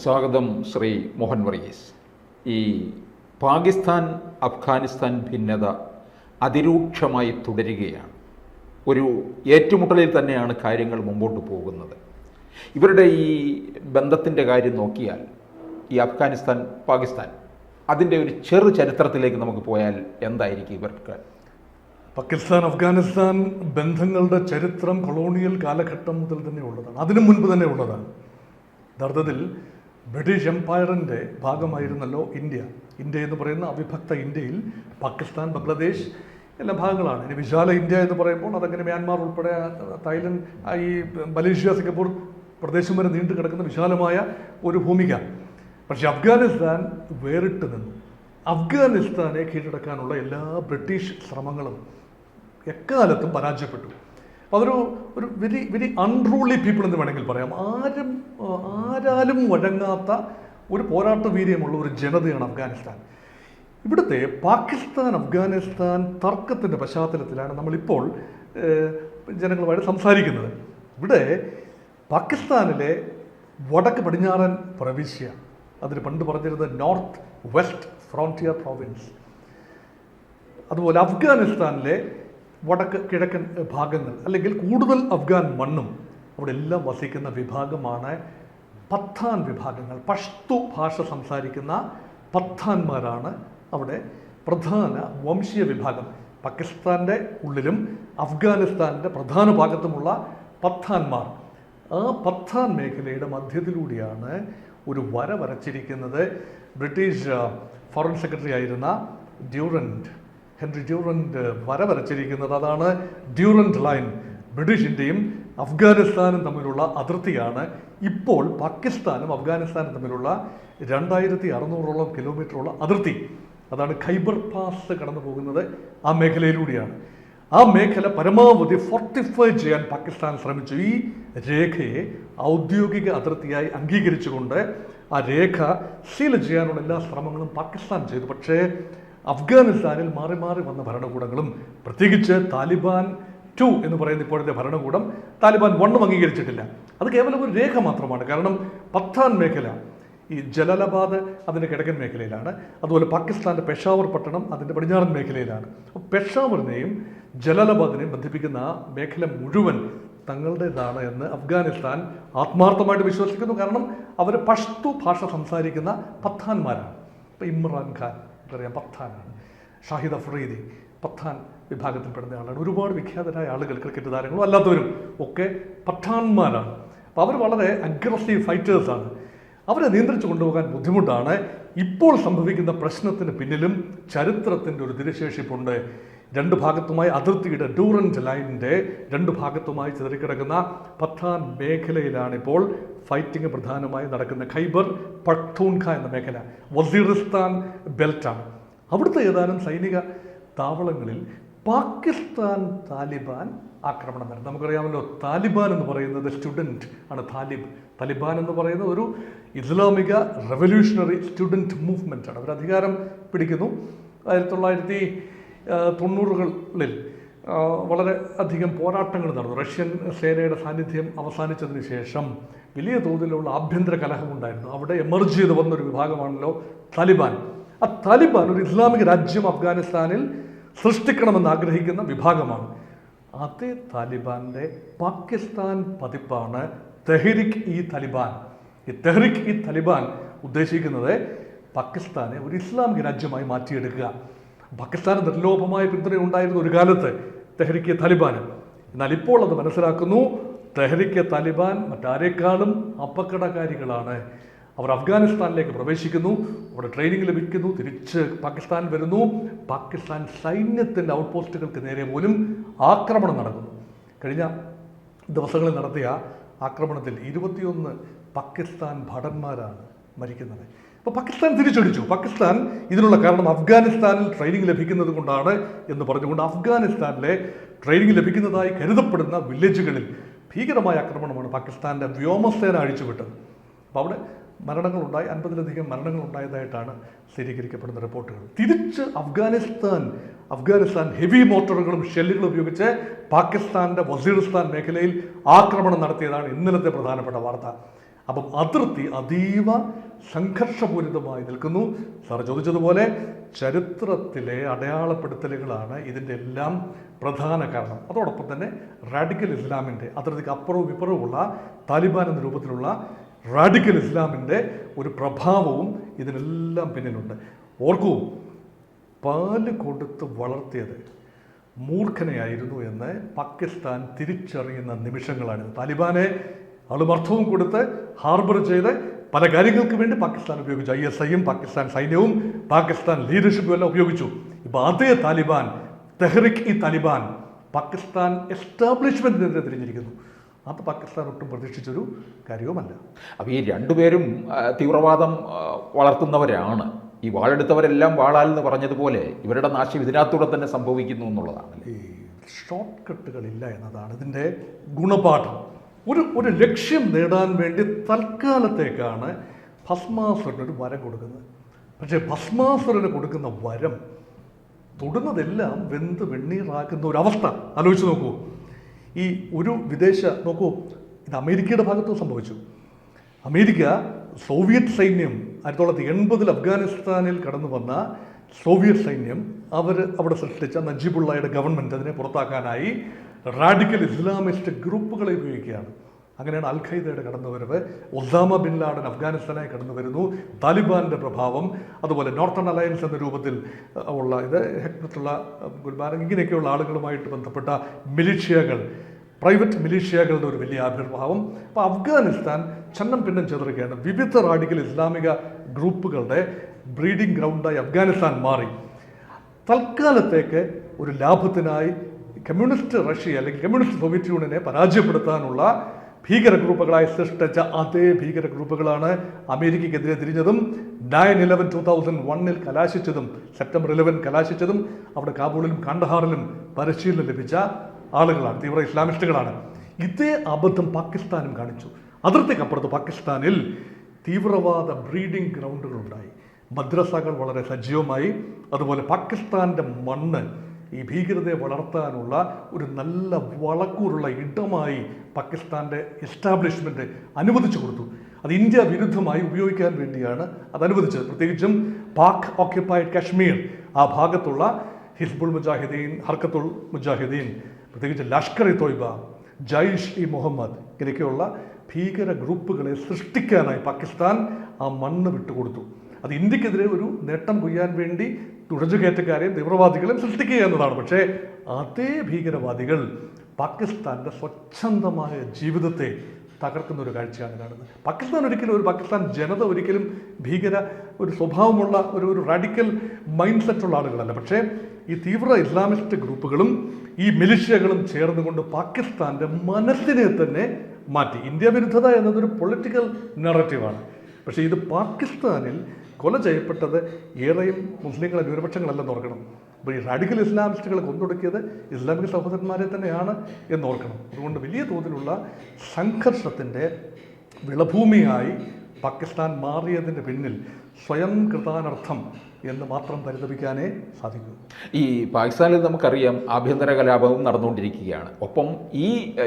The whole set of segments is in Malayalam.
സ്വാഗതം ശ്രീ മോഹൻ വർഗീസ്. ഈ പാകിസ്ഥാൻ അഫ്ഗാനിസ്ഥാൻ ഭിന്നത അതിരൂക്ഷമായി തുടരുകയാണ്. ഒരു ഏറ്റുമുട്ടലിൽ തന്നെയാണ് കാര്യങ്ങൾ മുമ്പോട്ട് പോകുന്നത്. ഇവരുടെ ഈ ബന്ധത്തിൻ്റെ കാര്യം നോക്കിയാൽ ഈ അഫ്ഗാനിസ്ഥാൻ പാകിസ്ഥാൻ അതിൻ്റെ ഒരു ചെറു ചരിത്രത്തിലേക്ക് നമുക്ക് പോയാൽ എന്തായിരിക്കും ഇവർക്ക്? പാകിസ്ഥാൻ അഫ്ഗാനിസ്ഥാൻ ബന്ധങ്ങളുടെ ചരിത്രം കൊളോണിയൽ കാലഘട്ടം മുതൽ തന്നെ ഉള്ളതാണ്, അതിനു മുൻപ് തന്നെ ഉള്ളതാണ്. യഥാർത്ഥത്തിൽ ബ്രിട്ടീഷ് എംപയറിൻ്റെ ഭാഗമായിരുന്നല്ലോ ഇന്ത്യ. ഇന്ത്യ എന്ന് പറയുന്ന അവിഭക്ത ഇന്ത്യയിൽ പാകിസ്ഥാൻ, ബംഗ്ലാദേശ് എല്ലാ ഭാഗങ്ങളാണ്. ഇനി വിശാല ഇന്ത്യ എന്ന് പറയുമ്പോൾ അതങ്ങനെ മ്യാൻമാർ ഉൾപ്പെടെ തായ്ലൻഡ്, ഈ മലേഷ്യ, സിംഗപ്പൂർ പ്രദേശം വരെ നീണ്ടു കിടക്കുന്ന വിശാലമായ ഒരു ഭൂമിക. പക്ഷെ അഫ്ഗാനിസ്ഥാൻ വേറിട്ട് നിന്നു. അഫ്ഗാനിസ്ഥാനെ കീഴടക്കാനുള്ള എല്ലാ ബ്രിട്ടീഷ് ശ്രമങ്ങളും എക്കാലത്തും പരാജയപ്പെട്ടു. അപ്പോൾ ഒരു വെരി വെരി അൺറൂളി പീപ്പിൾ എന്ന് വേണമെങ്കിൽ പറയാം. ആരാലും വഴങ്ങാത്ത ഒരു പോരാട്ട വീര്യമുള്ള ഒരു ജനതയാണ് അഫ്ഗാനിസ്ഥാൻ. ഇവിടുത്തെ പാകിസ്ഥാൻ അഫ്ഗാനിസ്ഥാൻ തർക്കത്തിൻ്റെ പശ്ചാത്തലത്തിലാണ് നമ്മളിപ്പോൾ ജനങ്ങളുമായിട്ട് സംസാരിക്കുന്നത്. ഇവിടെ പാകിസ്ഥാനിലെ വടക്ക് പടിഞ്ഞാറൻ പ്രവിശ്യ, അതിന് പണ്ട് പറഞ്ഞിരുന്നത് നോർത്ത് വെസ്റ്റ് ഫ്രോണ്ടിയർ പ്രോവിൻസ്, അതുപോലെ അഫ്ഗാനിസ്ഥാനിലെ വടക്ക് കിഴക്കൻ ഭാഗങ്ങൾ അല്ലെങ്കിൽ കൂടുതൽ അഫ്ഗാൻ മണ്ണും അവിടെ എല്ലാം വസിക്കുന്ന വിഭാഗമാണ് പത്താൻ വിഭാഗങ്ങൾ. പഷ്തു ഭാഷ സംസാരിക്കുന്ന പത്താന്മാരാണ് അവിടെ പ്രധാന വംശീയ വിഭാഗം. പാകിസ്ഥാൻ്റെ ഉള്ളിലും അഫ്ഗാനിസ്ഥാനിൻ്റെ പ്രധാന ഭാഗത്തുമുള്ള പത്താന്മാർ. ആ പത്താൻ മേഖലയുടെ മധ്യത്തിലൂടെയാണ് ഒരു വര വരച്ചിരിക്കുന്നത് ബ്രിട്ടീഷ് ഫോറിൻ സെക്രട്ടറി ആയിരുന്ന ഹെൻറി ഡ്യൂറൻഡ് വര വരച്ചിരിക്കുന്നത്. അതാണ് ഡ്യൂറൻഡ് ലൈൻ. ബ്രിട്ടീഷ് ഇന്ത്യയും അഫ്ഗാനിസ്ഥാനും തമ്മിലുള്ള അതിർത്തിയാണ് ഇപ്പോൾ പാകിസ്ഥാനും അഫ്ഗാനിസ്ഥാനും തമ്മിലുള്ള 2600 കിലോമീറ്ററുള്ള അതിർത്തി. അതാണ് ഖൈബർ പാസ് കടന്നു പോകുന്നത് ആ മേഖലയിലൂടെയാണ്. ആ മേഖല പരമാവധി ഫോർട്ടിഫൈ ചെയ്യാൻ പാകിസ്ഥാൻ ശ്രമിച്ചു. ഈ രേഖയെ ഔദ്യോഗിക അതിർത്തിയായി അംഗീകരിച്ചുകൊണ്ട് ആ രേഖ സീൽ ചെയ്യാനുള്ള എല്ലാ ശ്രമങ്ങളും പാകിസ്ഥാൻ ചെയ്തു. പക്ഷേ അഫ്ഗാനിസ്ഥാനിൽ മാറി മാറി വന്ന ഭരണകൂടങ്ങളും പ്രത്യേകിച്ച് താലിബാൻ 2 എന്ന് പറയുന്ന ഇപ്പോഴത്തെ ഭരണകൂടം താലിബാൻ 1 അംഗീകരിച്ചിട്ടില്ല. അത് കേവലം ഒരു രേഖ മാത്രമാണ്. കാരണം പത്താൻ മേഖല ഈ ജലാലാബാദ് അതിൻ്റെ കിഴക്കൻ മേഖലയിലാണ്. അതുപോലെ പാകിസ്ഥാൻ്റെ പെഷാവർ പട്ടണം അതിൻ്റെ പടിഞ്ഞാറൻ മേഖലയിലാണ്. പെഷാവറിനെയും ജലാലാബാദിനെയും ബന്ധിപ്പിക്കുന്ന ആ മേഖല മുഴുവൻ തങ്ങളുടേതാണ് എന്ന് അഫ്ഗാനിസ്ഥാൻ ആത്മാർത്ഥമായിട്ട് വിശ്വസിക്കുന്നു. കാരണം അവർ പഷ്തു ഭാഷ സംസാരിക്കുന്ന പത്താന്മാരാണ്. ഇപ്പം ഇമ്രാൻ ഖാൻ അറിയാം, പത്താനാണ്. ഷാഹിദ് അഫ്രീദി പത്താൻ വിഭാഗത്തിൽപ്പെടുന്ന ആളാണ്. ഒരുപാട് വിഖ്യാതരായ ആളുകൾ, ക്രിക്കറ്റ് താരങ്ങളും അല്ലാത്തവരും ഒക്കെ പത്താന്മാരാണ്. അപ്പോൾ അവർ വളരെ അഗ്രസീവ് ഫൈറ്റേഴ്സാണ്. അവരെ നിയന്ത്രിച്ചു കൊണ്ടുപോകാൻ ബുദ്ധിമുട്ടാണ്. ഇപ്പോൾ സംഭവിക്കുന്ന പ്രശ്നത്തിന് പിന്നിലും ചരിത്രത്തിൻ്റെ ഒരു തിരശേഷിപ്പുണ്ട്. രണ്ട് ഭാഗത്തുമായി അതിർത്തിയുടെ ഡ്യൂറൻഡ് ലൈനിൻ്റെ രണ്ട് ഭാഗത്തുമായി ചിതറിക്കിടക്കുന്ന പത്താൻ മേഖലയിലാണിപ്പോൾ ഫൈറ്റിംഗ് പ്രധാനമായി നടക്കുന്ന. ഖൈബർ പഖ്തൂൺഖ എന്ന മേഖല വസീറിസ്ഥാൻ ബെൽറ്റാണ്. അവിടുത്തെ ഏതാനും സൈനിക താവളങ്ങളിൽ പാകിസ്ഥാൻ താലിബാൻ ആക്രമണം നടത്തി. നമുക്കറിയാമല്ലോ, താലിബാൻ എന്ന് പറയുന്നത് സ്റ്റുഡൻറ്റ് ആണ്. താലിബാൻ എന്ന് പറയുന്നത് ഒരു ഇസ്ലാമിക റെവല്യൂഷണറി സ്റ്റുഡൻറ്റ് മൂവ്മെൻ്റ് ആണ്. അവർ അധികാരം പിടിക്കുന്നു. 1990-കളിൽ വളരെ അധികം പോരാട്ടങ്ങൾ നടന്നു. റഷ്യൻ സേനയുടെ സാന്നിധ്യം അവസാനിച്ചതിന് ശേഷം വലിയ തോതിലുള്ള ആഭ്യന്തര കലഹമുണ്ടായിരുന്നു. അവിടെ എമർജ് ചെയ്ത് വന്നൊരു വിഭാഗമാണല്ലോ താലിബാൻ. ആ താലിബാൻ ഒരു ഇസ്ലാമിക രാജ്യം അഫ്ഗാനിസ്ഥാനിൽ സൃഷ്ടിക്കണമെന്ന് ആഗ്രഹിക്കുന്ന വിഭാഗമാണ്. അതേ താലിബാൻ്റെ പാകിസ്ഥാൻ പതിപ്പാണ് തെഹ്രിക് ഇ താലിബാൻ. ഈ തെഹ്രിക് ഇ താലിബാൻ ഉദ്ദേശിക്കുന്നത് പാകിസ്ഥാനെ ഒരു ഇസ്ലാമിക രാജ്യമായി മാറ്റിയെടുക്കുക. പാകിസ്ഥാന് നിർലോഭമായ പിന്തുണ ഉണ്ടായിരുന്ന ഒരു കാലത്ത് തെഹ്രിക് ഇ താലിബാന്. എന്നാൽ ഇപ്പോൾ അത് മനസ്സിലാക്കുന്നു, തെഹ്രിക് ഇ താലിബാൻ മറ്റാരേക്കാളും അപകടകാരികളാണ്. അവർ അഫ്ഗാനിസ്ഥാനിലേക്ക് പ്രവേശിക്കുന്നു, അവിടെ ട്രെയിനിങ് ലഭിക്കുന്നു, തിരിച്ച് പാകിസ്ഥാൻ വരുന്നു. പാകിസ്ഥാൻ സൈന്യത്തിൻ്റെ ഔട്ട് പോസ്റ്റുകൾക്ക് നേരെ പോലും ആക്രമണം നടക്കുന്നു. കഴിഞ്ഞ ദിവസങ്ങളിൽ നടത്തിയ ആക്രമണത്തിൽ 21 പാകിസ്ഥാൻ ഭടന്മാരാണ് മരിക്കുന്നത്. അപ്പോൾ പാകിസ്ഥാൻ തിരിച്ചടിച്ചു. പാകിസ്ഥാൻ ഇതിനുള്ള കാരണം അഫ്ഗാനിസ്ഥാനിൽ ട്രെയിനിങ് ലഭിക്കുന്നത് കൊണ്ടാണ് എന്ന് പറഞ്ഞുകൊണ്ട് അഫ്ഗാനിസ്ഥാനിലെ ട്രെയിനിങ് ലഭിക്കുന്നതായി കരുതപ്പെടുന്ന വില്ലേജുകളിൽ ഭീകരമായ ആക്രമണമാണ് പാകിസ്ഥാൻ്റെ വ്യോമസേന അഴിച്ചുവിട്ടത്. അപ്പോൾ അവിടെ മരണങ്ങളുണ്ടായി, 50-ലധികം മരണങ്ങൾ ഉണ്ടായതായിട്ടാണ് സ്ഥിരീകരിക്കപ്പെടുന്ന റിപ്പോർട്ടുകൾ. തിരിച്ച് അഫ്ഗാനിസ്ഥാൻ ഹെവി മോട്ടോറുകളും ഷെല്ലുകളും ഉപയോഗിച്ച് പാകിസ്ഥാൻ്റെ വസീറിസ്ഥാൻ മേഖലയിൽ ആക്രമണം നടത്തിയതാണ് ഇന്നലത്തെ പ്രധാനപ്പെട്ട വാർത്ത. അപ്പം അതിർത്തി അതീവ സംഘർഷപൂരിതമായി നിൽക്കുന്നു. സാർ ചോദിച്ചതുപോലെ ചരിത്രത്തിലെ അടയാളപ്പെടുത്തലുകളാണ് ഇതിൻ്റെ എല്ലാം പ്രധാന കാരണം. അതോടൊപ്പം തന്നെ റാഡിക്കൽ ഇസ്ലാമിൻ്റെ അതിർത്തിക്ക് അപ്പുറവും ഇപ്പുറവുമുള്ള താലിബാൻ എന്ന രൂപത്തിലുള്ള റാഡിക്കൽ ഇസ്ലാമിൻ്റെ ഒരു പ്രഭാവവും ഇതിനെല്ലാം പിന്നിലുണ്ട്. ഓർക്കൂ, പാല് കൊടുത്ത് വളർത്തിയത് മൂർഖനെയായിരുന്നു എന്ന് പാകിസ്ഥാൻ തിരിച്ചറിയുന്ന നിമിഷങ്ങളാണിത്. താലിബാനെ അളുമർത്ഥവും കൊടുത്ത് ഹാർബർ ചെയ്ത് പല കാര്യങ്ങൾക്ക് വേണ്ടി പാകിസ്ഥാൻ ഉപയോഗിച്ചു. ISIയും പാകിസ്ഥാൻ സൈന്യവും പാകിസ്ഥാൻ ലീഡർഷിപ്പും എല്ലാം ഉപയോഗിച്ചു. ഇപ്പോൾ അതേ താലിബാൻ, തെഹ്രിക്-ഇ-താലിബാൻ പാകിസ്ഥാൻ എസ്റ്റാബ്ലിഷ്മെൻറ്റിനെതിരെ തിരിഞ്ഞിരിക്കുന്നു. അത് പാകിസ്ഥാൻ ഒട്ടും പ്രതീക്ഷിച്ചൊരു കാര്യവുമല്ല. അപ്പോൾ ഈ രണ്ടുപേരും തീവ്രവാദം വളർത്തുന്നവരാണ്. ഈ വാളെടുത്തവരെല്ലാം വാളാൽ എന്ന് പറഞ്ഞതുപോലെ ഇവരുടെ നാശം ഇതിനകത്തൂടെ തന്നെ സംഭവിക്കുന്നു എന്നുള്ളതാണ്. ഈ ഷോർട്ട് കട്ടുകളില്ല എന്നതാണ് ഇതിൻ്റെ ഗുണപാഠം. ഒരു ലക്ഷ്യം നേടാൻ വേണ്ടി തൽക്കാലത്തേക്കാണ് ഭസ്മാസുരനൊരു വരം കൊടുക്കുന്നത്. പക്ഷേ ഭസ്മാസുരന് കൊടുക്കുന്ന വരം തൊടുന്നതെല്ലാം വെന്ത് വെണ്ണീറാക്കുന്ന ഒരവസ്ഥ ആലോചിച്ച് നോക്കൂ. ഈ ഒരു നോക്കൂ, ഇത് അമേരിക്കയുടെ ഭാഗത്തും സംഭവിച്ചു. അമേരിക്ക സോവിയറ്റ് സൈന്യം 1980 അഫ്ഗാനിസ്ഥാനിൽ കടന്നു വന്ന സോവിയറ്റ് സൈന്യം അവിടെ സൃഷ്ടിച്ച നജീബുള്ളയുടെ ഗവൺമെൻറ് അതിനെ പുറത്താക്കാനായി റാഡിക്കൽ ഇസ്ലാമിസ്റ്റ് ഗ്രൂപ്പുകളെ ഉപയോഗിക്കുകയാണ്. അങ്ങനെയാണ് അൽ ഖയ്ദയുടെ കടന്നുവരവ്. ഒസാമ ബിൻ ലാഡൻ അഫ്ഗാനിസ്ഥാനായി കടന്നു വരുന്നു. താലിബാൻ്റെ പ്രഭാവം, അതുപോലെ നോർത്തേൺ അലയൻസ് എന്ന രൂപത്തിൽ ഉള്ള ഹെക്മത്തുള്ള ഗുൽബാരൻ ഇങ്ങനെയൊക്കെയുള്ള ആളുകളുമായിട്ട് ബന്ധപ്പെട്ട മിലിഷ്യകൾ, പ്രൈവറ്റ് മിലീഷ്യകളുടെ ഒരു വലിയ ആവിർഭാവം. അപ്പോൾ അഫ്ഗാനിസ്ഥാൻ ചന്നം പിന്നം ചെതറുകയാണ്. വിവിധ റാഡിക്കൽ ഇസ്ലാമിക ഗ്രൂപ്പുകളുടെ ബ്രീഡിംഗ് ഗ്രൗണ്ടായി അഫ്ഗാനിസ്ഥാൻ മാറി. തൽക്കാലത്തേക്ക് ഒരു ലാഭത്തിനായി കമ്മ്യൂണിസ്റ്റ് റഷ്യ അല്ലെങ്കിൽ കമ്മ്യൂണിസ്റ്റ് സോവിയറ്റ് യൂണിയനെ പരാജയപ്പെടുത്താനുള്ള ഭീകര ഗ്രൂപ്പുകളായി സൃഷ്ടിച്ച അതേ ഭീകര ഗ്രൂപ്പുകളാണ് അമേരിക്കയ്ക്കെതിരെ തിരിഞ്ഞതും 9/11 2001 കലാശിച്ചതും, സെപ്റ്റംബർ 11 കലാശിച്ചതും. അവിടെ കാബൂളിലും കാണ്ഡഹാറിലും പരിശീലനം ലഭിച്ച ആളുകളാണ്, തീവ്ര ഇസ്ലാമിസ്റ്റുകളാണ്. ഇതേ അബദ്ധം പാകിസ്ഥാനും കാണിച്ചു. അതിർത്തിക്കപ്പുറത്ത് പാകിസ്ഥാനിൽ തീവ്രവാദ ബ്രീഡിംഗ് ഗ്രൗണ്ടുകളുണ്ടായി, മദ്രസകൾ വളരെ സജീവമായി. അതുപോലെ പാകിസ്ഥാൻ്റെ മണ്ണ് ഈ ഭീകരതയെ വളർത്താനുള്ള ഒരു നല്ല വളക്കൂറുള്ള ഇടമായി പാകിസ്ഥാൻ്റെ എസ്റ്റാബ്ലിഷ്മെൻറ്റ് അനുവദിച്ചു കൊടുത്തു. അത് ഇന്ത്യ വിരുദ്ധമായി ഉപയോഗിക്കാൻ വേണ്ടിയാണ് അത് അനുവദിച്ചത്. പ്രത്യേകിച്ചും പാക് ഓക്യുപ്പൈഡ് കാശ്മീർ ആ ഭാഗത്തുള്ള ഹിസ്ബുൾ മുജാഹിദീൻ, ഹർക്കത്തുൽ മുജാഹിദീൻ, പ്രത്യേകിച്ച് ലഷ്കർ-ഇ-തോയ്ബ, ജയ്ഷ്-ഇ-മുഹമ്മദ് ഇങ്ങനെയൊക്കെയുള്ള ഭീകര ഗ്രൂപ്പുകളെ സൃഷ്ടിക്കാനായി പാകിസ്ഥാൻ ആ മണ്ണ് വിട്ടുകൊടുത്തു. അത് ഇന്ത്യക്കെതിരെ ഒരു നേട്ടം കൊയ്യാൻ വേണ്ടി നുഴഞ്ഞുകയറ്റക്കാരെയും തീവ്രവാദികളെയും സൃഷ്ടിക്കുക എന്നതാണ്. പക്ഷേ അതേ ഭീകരവാദികൾ പാകിസ്ഥാൻ്റെ സ്വച്ഛന്തമായ ജീവിതത്തെ തകർക്കുന്ന ഒരു കാഴ്ചയാണ് കാണുന്നത്. പാകിസ്ഥാൻ ജനത ഒരിക്കലും ഭീകര ഒരു സ്വഭാവമുള്ള ഒരു റാഡിക്കൽ മൈൻഡ് സെറ്റുള്ള ആളുകളല്ല. പക്ഷേ ഈ തീവ്ര ഇസ്ലാമിസ്റ്റ് ഗ്രൂപ്പുകളും ഈ മിലിഷ്യകളും ചേർന്നുകൊണ്ട് പാകിസ്ഥാൻ്റെ മനസ്സിനെ തന്നെ മാറ്റി. ഇന്ത്യ വിരുദ്ധത എന്നതൊരു പൊളിറ്റിക്കൽ നറേറ്റീവാണ്. പക്ഷേ ഇത് പാകിസ്ഥാനിൽ കൊല ചെയ്യപ്പെട്ടത് ഏറെയും മുസ്ലിങ്ങളെ ന്യൂനപക്ഷങ്ങളല്ലെന്ന് ഓർക്കണം. അപ്പോൾ ഈ റാഡിക്കൽ ഇസ്ലാമിസ്റ്റുകളെ കൊന്നൊടുക്കിയത് ഇസ്ലാമിക സഹോദരന്മാരെ തന്നെയാണ് എന്നോർക്കണം. അതുകൊണ്ട് വലിയ തോതിലുള്ള സംഘർഷത്തിൻ്റെ വിളഭൂമിയായി പാകിസ്ഥാൻ മാറിയതിൻ്റെ പിന്നിൽ സ്വയം കൃതാനർത്ഥം എന്ന് മാത്രം പരിതപിക്കാനേ സാധിക്കൂ. ഈ പാകിസ്ഥാനിൽ നമുക്കറിയാം ആഭ്യന്തര കലാപവും നടന്നുകൊണ്ടിരിക്കുകയാണ്. ഒപ്പം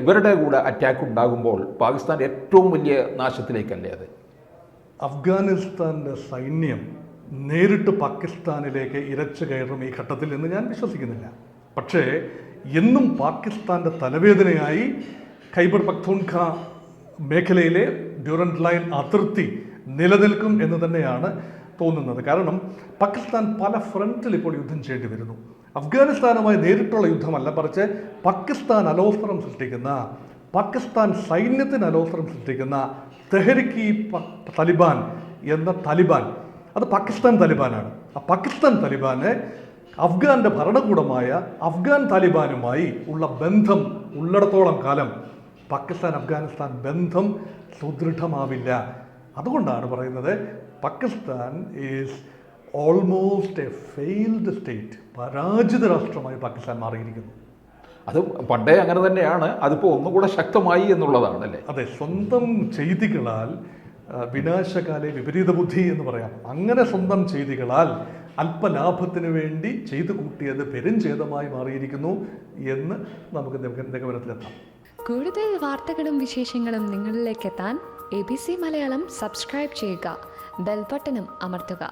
ഇവരുടെ കൂടെ അറ്റാക്ക് ഉണ്ടാകുമ്പോൾ പാകിസ്ഥാൻ ഏറ്റവും വലിയ നാശത്തിലേക്കല്ലേ അത്? അഫ്ഗാനിസ്ഥാൻ്റെ സൈന്യം നേരിട്ട് പാകിസ്ഥാനിലേക്ക് ഇരച്ചു കയറും ഈ ഘട്ടത്തിൽ എന്ന് ഞാൻ വിശ്വസിക്കുന്നില്ല. പക്ഷേ എന്നും പാകിസ്ഥാൻ്റെ തലവേദനയായി ഖൈബർ പഖ്തൂൺഖ മേഖലയിലെ ഡ്യൂറൻഡ് ലൈൻ അതിർത്തി നിലനിൽക്കും എന്ന് തന്നെയാണ് തോന്നുന്നത്. കാരണം പാകിസ്ഥാൻ പല ഫ്രണ്ടിൽ ഇപ്പോൾ യുദ്ധം ചെയ്യേണ്ടി വരുന്നു. അഫ്ഗാനിസ്ഥാനുമായി നേരിട്ടുള്ള യുദ്ധമല്ല, മറിച്ച് പാകിസ്ഥാൻ അലോസരം സൃഷ്ടിക്കുന്ന, പാകിസ്ഥാൻ സൈന്യത്തിന് അലോസരം സൃഷ്ടിക്കുന്ന തെഹ്രിക്-ഇ-താലിബാൻ എന്ന താലിബാൻ, അത് പാകിസ്ഥാൻ താലിബാനാണ്. ആ പാകിസ്ഥാൻ താലിബാന് അഫ്ഗാന്റെ ഭരണകൂടമായ അഫ്ഗാൻ താലിബാനുമായി ഉള്ള ബന്ധം ഉള്ളിടത്തോളം കാലം അഫ്ഗാനിസ്ഥാൻ ബന്ധം സുദൃഢമാവില്ല. അതുകൊണ്ടാണ് പറയുന്നത് Pakistan is almost a failed state. പരാജിത രാഷ്ട്രമായി പാകിസ്ഥാൻ മാറിയിരിക്കുന്നു. അത് പണ്ടേ അങ്ങനെ തന്നെയാണ്, അതിപ്പോൾ ഒന്നുകൂടെ ശക്തമായി എന്നുള്ളതാണ് അല്ലേ? അതെ, സ്വന്തം ചെയ്തികളാൽ വിനാശകാലെ വിപരീത ബുദ്ധി എന്ന് പറയാം. അങ്ങനെ സ്വന്തം ചെയ്തികളാൽ അല്പലാഭത്തിന് വേണ്ടി ചെയ്തു കൂട്ടിയത് പെരുംഛേദമായി മാറിയിരിക്കുന്നു എന്ന് നമുക്ക് നിഗമനത്തിലെത്താം. കൂടുതൽ വാർത്തകളും വിശേഷങ്ങളും നിങ്ങളിലേക്ക് എത്താൻ ABC മലയാളം സബ്സ്ക്രൈബ് ചെയ്യുക, ബെൽബട്ടനും അമർത്തുക.